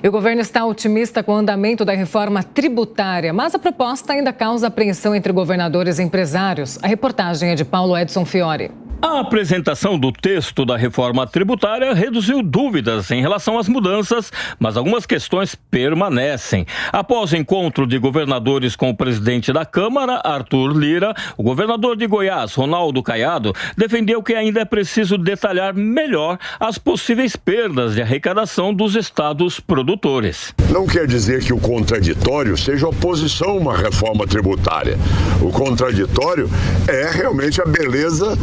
E o governo está otimista com o andamento da reforma tributária, mas a proposta ainda causa apreensão entre governadores e empresários. A reportagem é de Paulo Edson Fiore. A apresentação do texto da reforma tributária reduziu dúvidas em relação às mudanças, mas algumas questões permanecem. Após o encontro de governadores com o presidente da Câmara, Arthur Lira, o governador de Goiás, Ronaldo Caiado, defendeu que ainda é preciso detalhar melhor as possíveis perdas de arrecadação dos estados produtores. Não quer dizer que o contraditório seja oposição a uma reforma tributária. O contraditório é realmente a beleza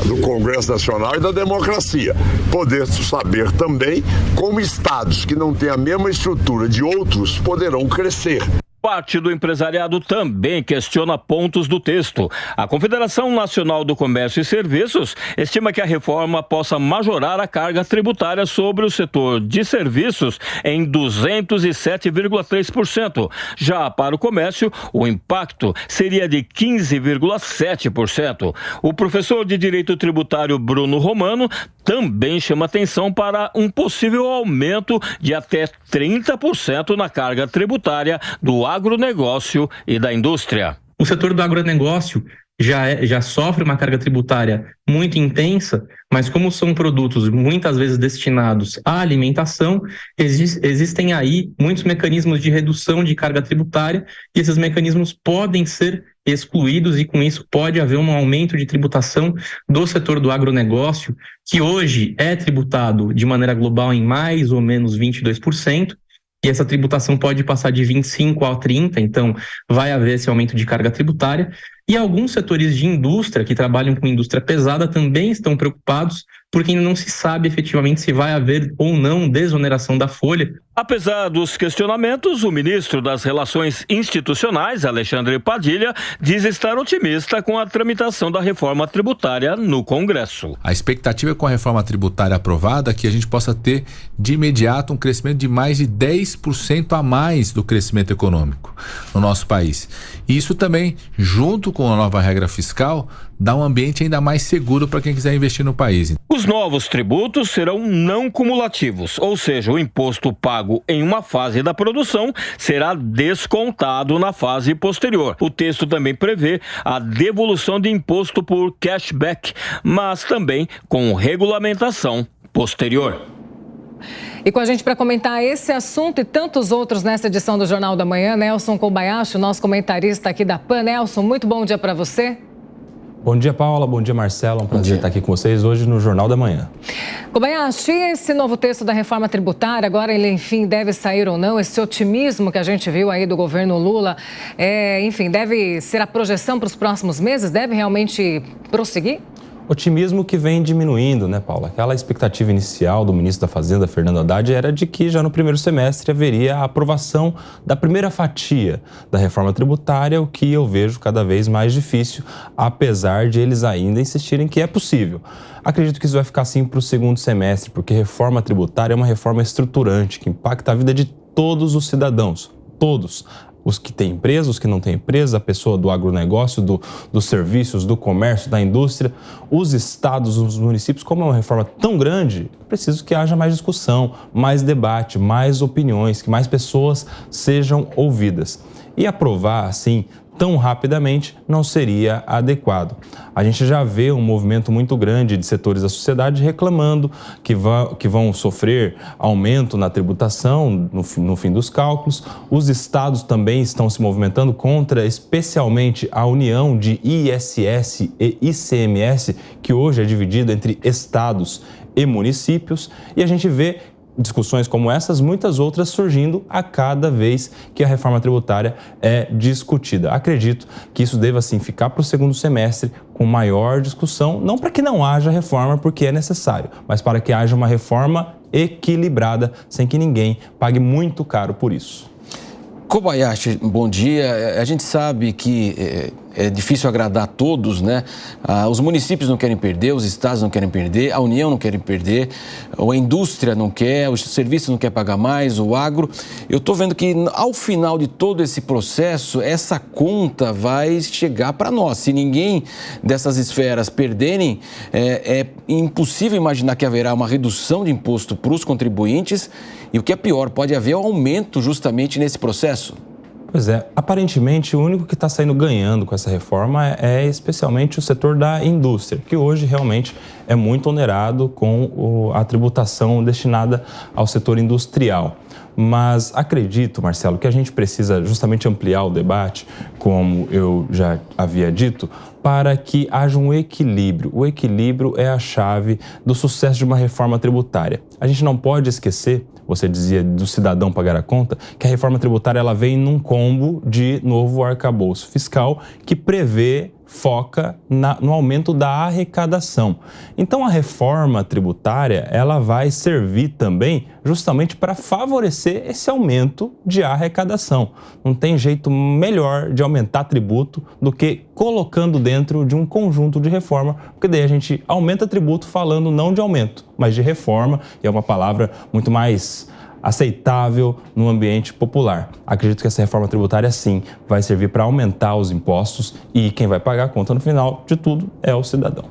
do Congresso Nacional e da democracia. Poder saber também como estados que não têm a mesma estrutura de outros poderão crescer. Parte do empresariado também questiona pontos do texto. A Confederação Nacional do Comércio e Serviços estima que a reforma possa majorar a carga tributária sobre o setor de serviços em 207,3%. Já para o comércio, o impacto seria de 15,7%. O professor de Direito Tributário Bruno Romano também chama atenção para um possível aumento de até 30% na carga tributária do agronegócio e da indústria. O setor do agronegócio já sofre uma carga tributária muito intensa, mas como são produtos muitas vezes destinados à alimentação, existem aí muitos mecanismos de redução de carga tributária e esses mecanismos podem ser excluídos e com isso pode haver um aumento de tributação do setor do agronegócio, que hoje é tributado de maneira global em mais ou menos 22%, e essa tributação pode passar de 25% a 30%, então vai haver esse aumento de carga tributária. E alguns setores de indústria que trabalham com indústria pesada também estão preocupados porque ainda não se sabe efetivamente se vai haver ou não desoneração da folha. Apesar dos questionamentos, o ministro das Relações Institucionais, Alexandre Padilha, diz estar otimista com a tramitação da reforma tributária no Congresso. A expectativa é com a reforma tributária aprovada que a gente possa ter de imediato um crescimento de mais de 10% a mais do crescimento econômico no nosso país. E isso também, junto com a nova regra fiscal, dá um ambiente ainda mais seguro para quem quiser investir no país. Os novos tributos serão não cumulativos, ou seja, o imposto pago em uma fase da produção será descontado na fase posterior. O texto também prevê a devolução de imposto por cashback, mas também com regulamentação posterior. E com a gente para comentar esse assunto e tantos outros nessa edição do Jornal da Manhã, Nelson Kobayashi, nosso comentarista aqui da PAN. Nelson, muito bom dia para você. Bom dia, Paula. Bom dia, Marcelo. É um prazer estar aqui com vocês hoje no Jornal da Manhã. Kobayashi, esse novo texto da reforma tributária, agora ele, enfim, deve sair ou não? Esse otimismo que a gente viu aí do governo Lula, enfim, deve ser a projeção para os próximos meses? Deve realmente prosseguir? Otimismo que vem diminuindo, né, Paula? Aquela expectativa inicial do ministro da Fazenda, Fernando Haddad, era de que já no primeiro semestre haveria a aprovação da primeira fatia da reforma tributária, o que eu vejo cada vez mais difícil, apesar de eles ainda insistirem que é possível. Acredito que isso vai ficar assim para o segundo semestre, porque reforma tributária é uma reforma estruturante que impacta a vida de todos os cidadãos, todos. Os que têm empresa, os que não têm empresa, a pessoa do agronegócio, dos serviços, do comércio, da indústria, os estados, os municípios. Como é uma reforma tão grande, é preciso que haja mais discussão, mais debate, mais opiniões, que mais pessoas sejam ouvidas. E aprovar, assim, tão rapidamente não seria adequado. A gente já vê um movimento muito grande de setores da sociedade reclamando que vão sofrer aumento na tributação no fim dos cálculos. Os estados também estão se movimentando contra, especialmente, a união de ISS e ICMS, que hoje é dividido entre estados e municípios, e a gente vê discussões como essas, muitas outras surgindo a cada vez que a reforma tributária é discutida. Acredito que isso deva, sim, ficar para o segundo semestre com maior discussão, não para que não haja reforma, porque é necessário, mas para que haja uma reforma equilibrada, sem que ninguém pague muito caro por isso. Kobayashi, bom dia. A gente sabe que é difícil agradar a todos, né? Os municípios não querem perder, os estados não querem perder, a União não quer perder, a indústria não quer, os serviços não quer pagar mais, o agro. Eu estou vendo que ao final de todo esse processo, essa conta vai chegar para nós. Se ninguém dessas esferas perderem, é impossível imaginar que haverá uma redução de imposto para os contribuintes E o que é pior, pode haver um aumento justamente nesse processo? Pois é, aparentemente o único que está saindo ganhando com essa reforma é especialmente o setor da indústria, que hoje realmente é muito onerado com a tributação destinada ao setor industrial. Mas acredito, Marcelo, que a gente precisa justamente ampliar o debate, como eu já havia dito, para que haja um equilíbrio. O equilíbrio é a chave do sucesso de uma reforma tributária. A gente não pode esquecer, você dizia do cidadão pagar a conta, que a reforma tributária ela vem num combo de novo arcabouço fiscal que foca no aumento da arrecadação. Então a reforma tributária ela vai servir também justamente para favorecer esse aumento de arrecadação. Não tem jeito melhor de aumentar tributo do que colocando dentro de um conjunto de reforma, porque daí a gente aumenta tributo falando não de aumento, mas de reforma, e é uma palavra muito mais aceitável no ambiente popular. Acredito que essa reforma tributária, sim, vai servir para aumentar os impostos e quem vai pagar a conta no final de tudo é o cidadão.